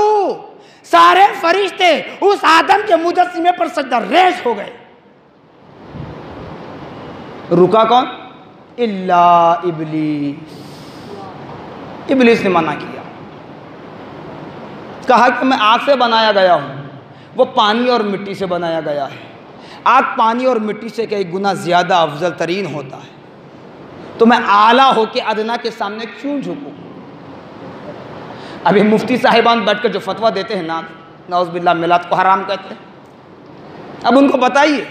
सारे फरिश्ते उस आदम के मुजस्सिमे पर सजदा रेज हो गए। रुका कौन? इल्ला इब्लीस, इब्लीस ने मना किया, कहा कि मैं आग से बनाया गया हूँ, वो पानी और मिट्टी से बनाया गया है। आग पानी और मिट्टी से कई गुना ज़्यादा अफजल तरीन होता है, तो मैं आला होके अदना के सामने क्यों झुकूँ? अभी मुफ्ती साहिबान बैठकर जो फतवा देते हैं ना, नौज़ुबिल्लाह, मिलाद को हराम कहते हैं। अब उनको बताइए,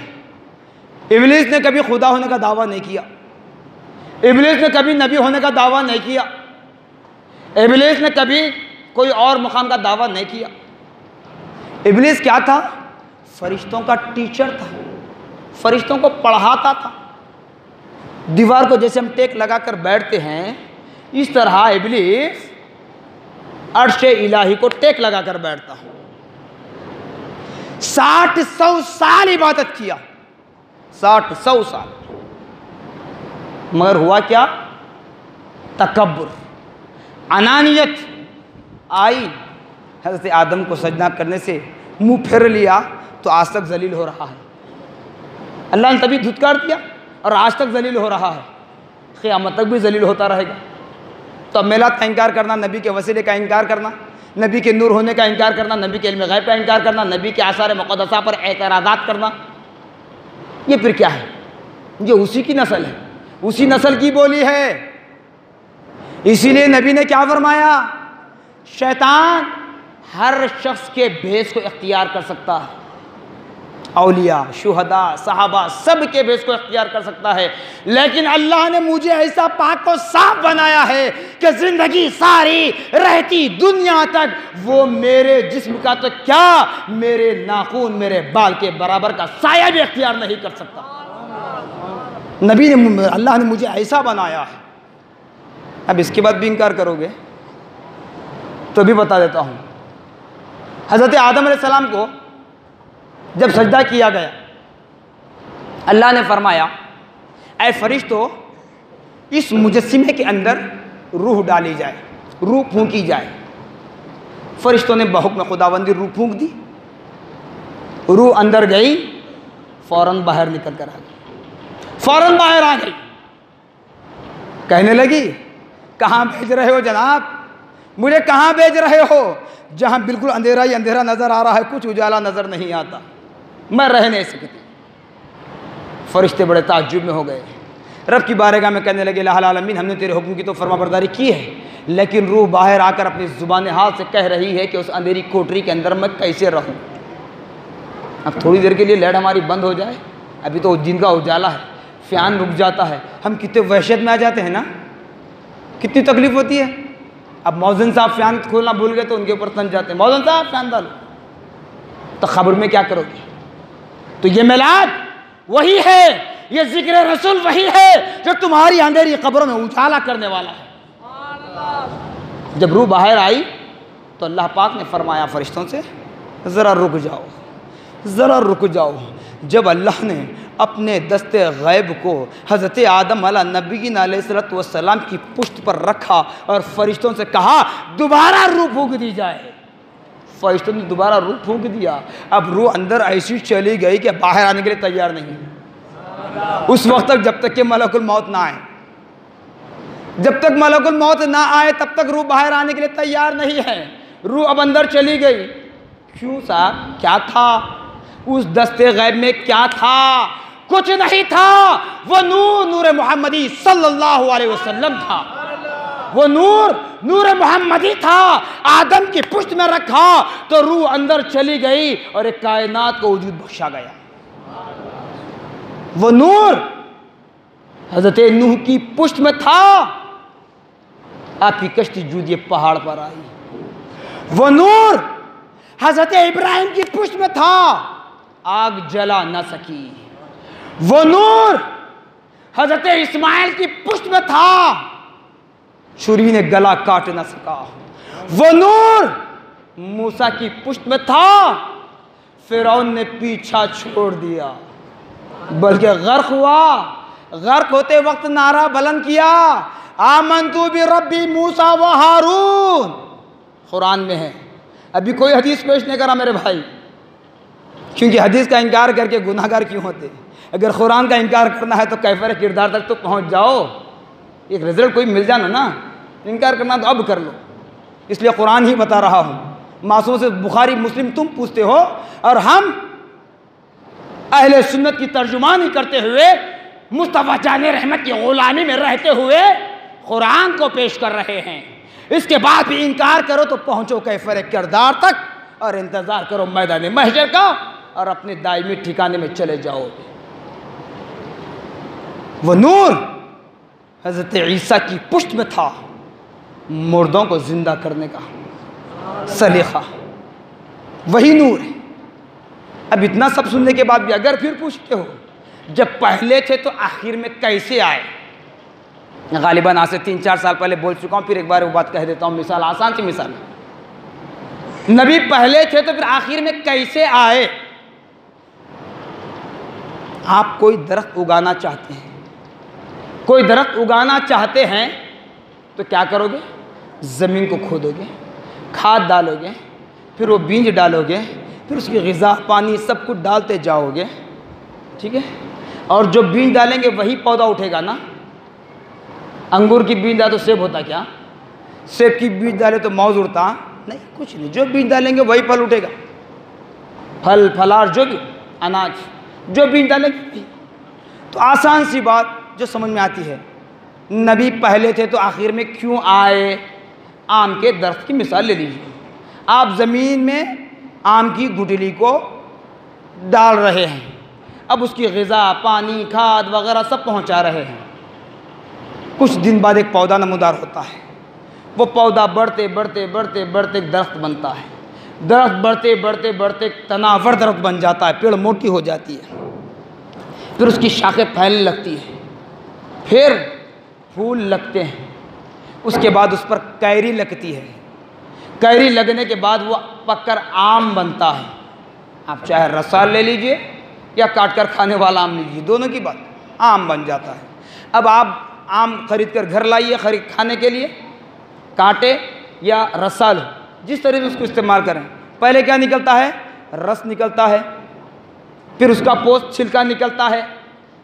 इब्लीस ने कभी खुदा होने का दावा नहीं किया, इब्लीस ने कभी नबी होने का दावा नहीं किया, इब्लीस ने कभी कोई और मुकाम का दावा नहीं किया। इब्लीस क्या था? फरिश्तों का टीचर था, फरिश्तों को पढ़ाता था। दीवार को जैसे हम टेक लगाकर बैठते हैं, इस तरह इब्लीस अर्श इलाही को टेक लगाकर बैठता। 60-100 साल इबादत किया, 60-100 साल, मगर हुआ क्या? तकब्बुर, अनानियत आई, हज़रत आदम को सजदा करने से मुंह फेर लिया तो आज तक जलील हो रहा है। अल्लाह ने तभी धुतकार दिया और आज तक जलील हो रहा है, क़यामत तक भी जलील होता रहेगा। तो अब मेलाद का इनकार करना, नबी के वसीले का इनकार करना, नबी के नूर होने का इनकार करना, नबी के इल्म गैब का इनकार करना, नबी के आसार मुक़द्दसा पर एतराज़ात करना, ये फिर क्या है? ये उसी की नस्ल है, उसी नस्ल की बोली है। इसीलिए नबी ने क्या फरमाया, शैतान हर शख्स के भेष को इख्तियार कर सकता है, औलिया, शुहदा, सहाबा सब के भेष को इख्तियार कर सकता है, लेकिन अल्लाह ने मुझे ऐसा पाक और साफ बनाया है कि जिंदगी सारी रहती दुनिया तक वो मेरे जिस्म का तो क्या, मेरे नाखून, मेरे बाल के बराबर का साया भी इख्तियार नहीं कर सकता। नबी ने, अल्लाह ने मुझे ऐसा बनाया है। अब इसके बाद भी इनकार करोगे तो भी बता देता हूँ। हज़रत आदम अलैहिस्सलाम को जब सजदा किया गया, अल्लाह ने फरमाया, ऐ फरिश्तों, इस मुजस्सिमे के अंदर रूह डाली जाए, रूह फूंकी जाए। फरिश्तों ने बहुक्म खुदावंदी रूह फूंक दी, रूह अंदर गई, फ़ौरन बाहर निकल कर आ गई, फ़ौरन बाहर आ गई। कहने लगी, कहाँ भेज रहे हो जनाब, मुझे कहाँ भेज रहे हो? जहाँ बिल्कुल अंधेरा ही अंधेरा नज़र आ रहा है, कुछ उजाला नज़र नहीं आता, मैं रह नहीं सकती। फरिश्ते बड़े ताज्जुब में हो गए, रब की बारगाह में कहने लगे, लाहल आलमीन, हमने तेरे हुक्म की तो फरमाबरदारी की है, लेकिन रूह बाहर आकर अपनी ज़ुबान हाल से कह रही है कि उस अंधेरी कोठरी के अंदर मैं कैसे रहूँ। अब थोड़ी देर के लिए लाइट हमारी बंद हो जाए, अभी तो दिन का उजाला है, फ़ैन रुक जाता है, हम कितने वहशत में आ जाते हैं ना, कितनी तकलीफ़ होती है। अब मौज़िन साहब फ़ैन खोलना भूल गए तो उनके ऊपर तन जाते हैं, मौज़िन साहब फ़ैन डालो, तो खबर में क्या करोगे? तो ये मिलाद वही है, ये ज़िक्र रसूल वही है जो तुम्हारी अंधेरी कब्रों में उजाला करने वाला है। जब रूह बाहर आई तो अल्लाह पाक ने फरमाया फरिश्तों से, ज़रा रुक जाओ, ज़रा रुक जाओ। जब अल्लाह ने अपने दस्ते गैब को हज़रत आदम नबीन अलैहिस्सलाम की पुश्त पर रखा और फरिश्तों से कहा, दोबारा रूह फूंक दी जाए। फरिश्तों ने दोबारा रूह फूंक दिया। अब रूह अंदर ऐसी चली गई कि बाहर आने के लिए तैयार नहीं। उस वक्त तक, जब तक कि मलकुल मौत ना आए, जब तक मलकुल मौत ना आए तब तक रूह बाहर आने के लिए तैयार नहीं है। रूह अब अंदर चली गई। क्यों साहब, क्या था उस दस्ते गैब में? क्या था? कुछ नहीं था, वो नूर, नूर मोहम्मदी सल्लल्लाहु अलैहि वसल्लम था। वो नूर, नूर मोहम्मदी था। आदम की पुश्त में रखा तो रूह अंदर चली गई और एक कायनात को वजूद बख्शा गया। वो नूर हजरत नूह की पुश्त में था, आपकी कश्ती जूद ये पहाड़ पर आई। वो नूर हजरत इब्राहिम की पुश्त में था, आग जला न सकी। वो नूर हजरत इस्माइल की पुश्त में था, छुरी ने गला काट न सका। वो नूर मूसा की पुश्त में था, फिरौन ने पीछा छोड़ दिया बल्कि गर्क हुआ। गर्क होते वक्त नारा बुलंद किया, आमन्तु बि रब्बी मूसा व हारून। कुरान में है। अभी कोई हदीस पेश नहीं करा मेरे भाई, क्योंकि हदीस का इनकार करके गुनाहगार क्यों होते? अगर कुरान का इनकार करना है तो कैफर किरदार तक तो पहुंच जाओ, एक रिजल्ट कोई मिल जाना ना। इनकार करना तो अब कर लो, इसलिए कुरान ही बता रहा हूँ। मासूम से बुखारी मुस्लिम तुम पूछते हो और हम अहले सुन्नत की तर्जुमानी करते हुए, मुस्तफा जाने रहमत की गुलामी में रहते हुए कुरान को पेश कर रहे हैं। इसके बाद भी इनकार करो तो पहुंचो कैफर किरदार तक और इंतजार करो मैदान महशर का और अपने दायमी ठिकाने में चले जाओ। वो नूर हजरत ईसा की पुश्त में था, मुर्दों को जिंदा करने का सलीका, वही नूर है। अब इतना सब सुनने के बाद भी अगर फिर पूछते हो, जब पहले थे तो आखिर में कैसे आए? गालिबन आज से 3-4 साल पहले बोल चुका हूँ, फिर एक बार वो बात कह देता हूँ। मिसाल, आसान सी मिसाल, नबी पहले थे तो फिर आखिर में कैसे आए? आप कोई दरख्त उगाना चाहते हैं, कोई दरख्त उगाना चाहते हैं तो क्या करोगे? ज़मीन को खोदोगे, खाद डालोगे, फिर वो बीज डालोगे, फिर उसकी ग़िज़ा पानी सब कुछ डालते जाओगे, ठीक है। और जो बीज डालेंगे वही पौधा उठेगा ना। अंगूर की बीज डाले तो सेब होता क्या? सेब की बीज डाले तो मौज उड़ता नहीं, कुछ नहीं। जो बीज डालेंगे वही फल उठेगा। फल फलार जो भी, अनाज जो बीज डालेंगे। तो आसान सी बात जो समझ में आती है, नबी पहले थे तो आखिर में क्यों आए? आम के दरख्त की मिसाल ले लीजिए। आप ज़मीन में आम की गुठली को डाल रहे हैं, अब उसकी ग़िज़ा पानी खाद वगैरह सब पहुंचा रहे हैं। कुछ दिन बाद एक पौधा नमूदार होता है। वो पौधा बढ़ते बढ़ते बढ़ते बढ़ते एक दरख्त बनता है। दरख्त बढ़ते बढ़ते बढ़ते तनावर दरख्त बन जाता है, पेड़ मोटी हो जाती है, फिर उसकी शाखें फैलने लगती है, फिर फूल लगते हैं, उसके बाद उस पर कैरी लगती है। कैरी लगने के बाद वो पककर आम बनता है। आप चाहे रसाल ले लीजिए या काट कर खाने वाला आम लीजिए, दोनों की बात, आम बन जाता है। अब आप आम खरीद कर घर लाइए खाने के लिए, काटे या रसाल, जिस तरह से उसको इस्तेमाल करें। पहले क्या निकलता है? रस निकलता है, फिर उसका पोस्ट छिलका निकलता है,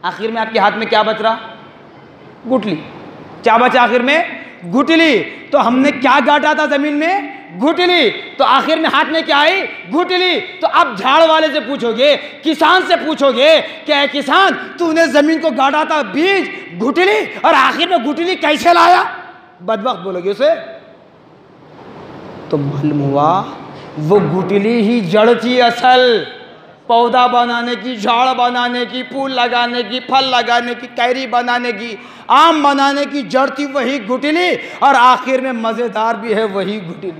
आखिर में आपके हाथ में क्या बच रहा? गुठली। क्या बचा आखिर में? गुठली। तो हमने क्या गाटा था ज़मीन में? गुठली। तो आखिर में हाथ में क्या आई? गुठली। तो अब झाड़ वाले से पूछोगे, किसान से पूछोगे, क्या किसान तूने ज़मीन को गाटा था बीज गुठली, और आखिर में गुठली कैसे लाया? बदबख्त बोलोगे उसे। तो मालूम हुआ वो गुठली ही जड़ थी असल। पौधा बनाने की, झाड़ बनाने की, फूल लगाने की, फल लगाने की, कैरी बनाने की, आम बनाने की जड़ थी वही गुठली, और आखिर में मज़ेदार भी है वही गुठली।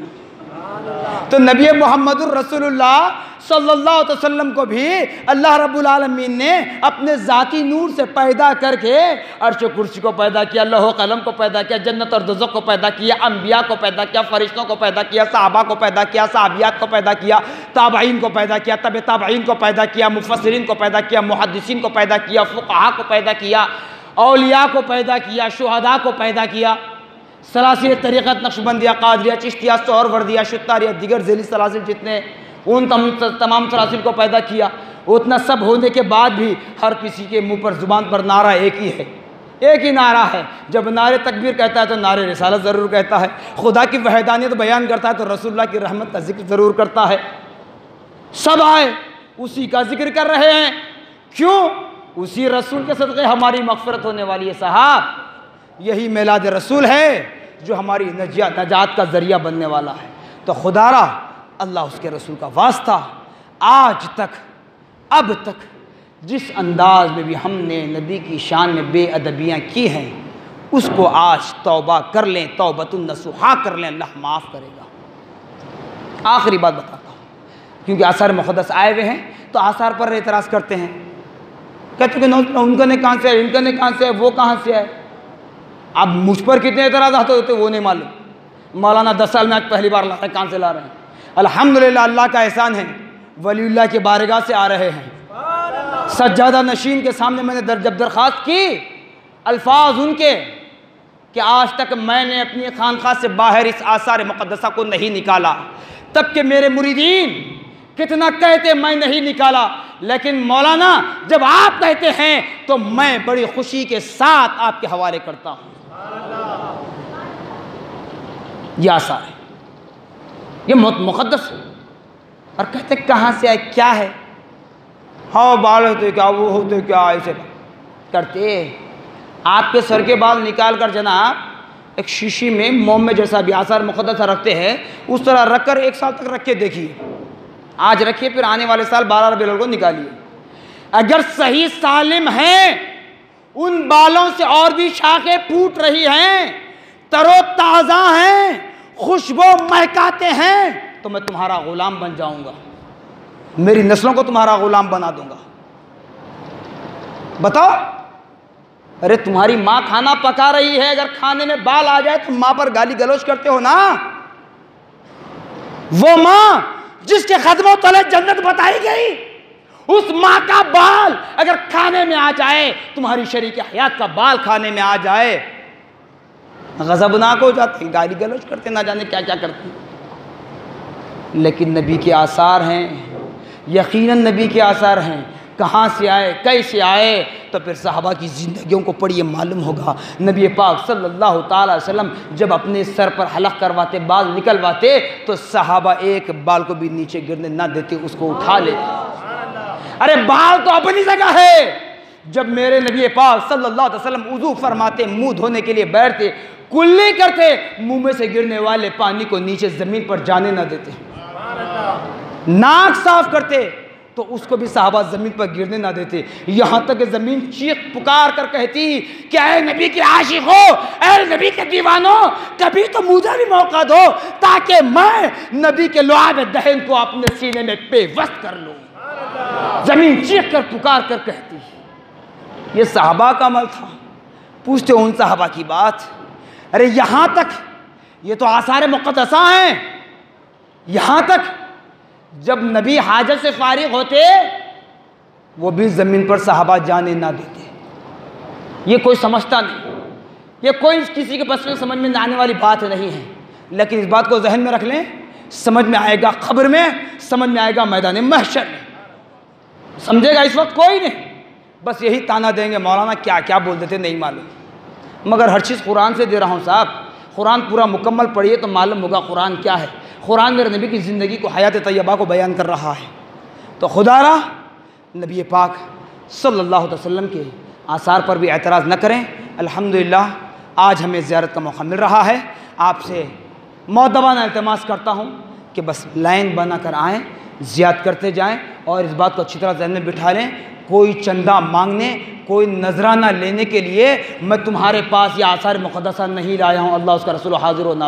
तो नबी मोहम्मदुर रसूलुल्लाह सल्लल्लाहु अलैहि वसल्लम को भी अल्लाह रब्बुल आलमीन ने अपने ज़ाती नूर से पैदा करके अर्श कुर्सी को पैदा किया, लौह कलम को पैदा किया, जन्नत और दोज़ख को पैदा किया, अम्बिया को पैदा किया, फरिश्तों को पैदा किया, सहाबा को पैदा किया, सहाबियात को पैदा किया, ताबईन को पैदा किया, तब ताबईन को पैदा किया, मुफस्सिरीन को पैदा किया, मुहद्दिसीन को पैदा किया, फुक़हा को पैदा किया, औलिया को पैदा किया, शुहदा को पैदा किया, सलासिल तरीक़त नक्शबंदिया, कादरिया, चिश्तिया, सोहरवर्दिया, शुत्तारिया, दिगर ज़ेली सलासिल जितने, उन तमाम सलासिल को पैदा किया। उतना सब होने के बाद भी हर किसी के मुंह पर ज़ुबान पर नारा एक ही है, एक ही नारा है। जब नारे तकबीर कहता है तो नारे रिसालत ज़रूर कहता है, खुदा की वहदानियत बयान करता है तो रसूलुल्लाह की रहमत का जिक्र ज़रूर करता है। सब आए उसी का जिक्र कर रहे हैं। क्यों? उसी रसूल के सदक़े हमारी मग़फ़िरत होने वाली है साहब। यही मिलाद रसूल है जो हमारी नजात का ज़रिया बनने वाला है। तो खुदारा अल्लाह उसके रसूल का वास्ता, आज तक अब तक जिस अंदाज में भी हमने नबी की शान में बेअदबियाँ की हैं, उसको आज तौबा कर लें, तौबतुन नसूहा कर लें, अल्लाह माफ़ करेगा। आखिरी बात बताता हूँ, क्योंकि आसार मुक़द्दस आए हुए हैं तो आसार पर एतराज़ करते हैं, कहते कि उनका ने कहाँ से है, इनका ने कहाँ से है, वो कहाँ से है। अब मुझ पर कितने एतराज़ात होते वो नहीं मालूम। मौलाना 10 साल में आज पहली बार ला रहे हैं, कहाँ से ला रहे हैं? अल्हम्दुलिल्लाह, अल्लाह का एहसान है, वलीउल्लाह की बारगाह से आ रहे हैं। सज्जादा नशीन के सामने मैंने जब दरख्वास्त की, अल्फाज उनके कि आज तक मैंने अपनी खानखा से बाहर इस आसार मुक़द्दसा को नहीं निकाला, तब के मेरे मुरीदीन कितना कहते मैं नहीं निकाला, लेकिन मौलाना जब आप कहते हैं तो मैं बड़ी खुशी के साथ आपके हवाले करता हूँ। यह आसार है, ये मुक़द्दस है। और कहते कहाँ से आए, क्या है? हाँ बाल होते क्या, वो होते क्या, ऐसे करते। आपके सर के बाल निकाल कर जनाब एक शीशी में मोम में जैसा भी आसार मुक़द्दसा रखते हैं, उस तरह रख कर 1 साल तक रख के देखिए। आज रखिए, फिर आने वाले साल 12 रबीउल को निकालिए। अगर सही सालिम हैं, उन बालों से और भी शाखें फूट रही हैं, तरोताज़ा हैं, खुशबू महकाते हैं, तो मैं तुम्हारा गुलाम बन जाऊंगा, मेरी नस्लों को तुम्हारा गुलाम बना दूंगा। बताओ, अरे तुम्हारी माँ खाना पका रही है, अगर खाने में बाल आ जाए तो माँ पर गाली गलौज करते हो ना। वो माँ जिसके कदमों तले जन्नत बताई गई, उस माँ का बाल अगर खाने में आ जाए, तुम्हारी शरीक हयात का बाल खाने में आ जाए, गज़बनाक हो जाते हैं, गाली गलौज करते हैं, ना जाने क्या क्या करते हैं। लेकिन नबी के आसार हैं, यकीनन नबी के आसार हैं। कहाँ से आए, कैसे आए, तो फिर सहाबा की ज़िंदगियों को पढ़िए, मालूम होगा। नबी पाक सल्लल्लाहु ताला अलैहि वसल्लम जब अपने सर पर हलक करवाते, बाल निकलवाते, तो सहाबा एक बाल को भी नीचे गिरने ना देते, उसको उठा लेते। अरे बाल तो अपनी जगह है। जब मेरे नबी पाक सल्लल्लाहु अलैहि वसल्लम वुज़ू फरमाते, मुंह धोने के लिए बैठते, कुल्ली करते, मुंह में से गिरने वाले पानी को नीचे ज़मीन पर जाने ना देते। नाक साफ करते तो उसको भी साहबा ज़मीन पर गिरने ना देते। यहाँ तक कि ज़मीन चीख पुकार कर कहती कि ऐ नबी के आशिक हो, ऐ नबी के दीवानों, कभी तो मुझे भी मौका दो ताकि मैं नबी के लुआब दहन को अपने सीने में पेवस्त कर लूँ। ज़मीन चीख कर पुकार कर कहती। ये साहबा का अमल था। पूछते उन साहबा की बात, अरे यहाँ तक, ये तो आसार मुक़द्दसा हैं, यहाँ तक जब नबी हाजत से फारिग होते वो भी ज़मीन पर साहबा जाने ना देते। ये कोई समझता नहीं, ये कोई किसी के बस में समझ में आने वाली बात नहीं है। लेकिन इस बात को जहन में रख लें, समझ में आएगा खबर में, समझ में आएगा मैदान महशर में। समझेगा इस वक्त कोई नहीं, बस यही ताना देंगे मौलाना क्या क्या बोल देते नहीं मालूम। मगर हर चीज़ कुरान से दे रहा हूँ साहब, कुरान पूरा मुकम्मल पढ़िए तो मालूम होगा कुरान क्या है। कुरान मेरे नबी की ज़िंदगी को, हयात तैयबा को बयान कर रहा है। तो खुदारा नबी पाक सल्लल्लाहु अलैहि वसल्लम के आसार पर भी एतराज़ न करें। अल्हम्दुलिल्लाह आज हमें ज़ियारत का मौका मिल रहा है। आपसे मौदबाना इल्तिमास करता हूँ कि बस लाइन बना कर आएँ, ज़ियारत करते जाएँ और इस बात को अच्छी तरह ज़हन में बिठा लें, कोई चंदा मांगने, कोई नजराना लेने के लिए मैं तुम्हारे पास ये आसार मुक़द्दसा नहीं लाया हूँ। अल्लाह उसका रसूल हाज़िर हो ना।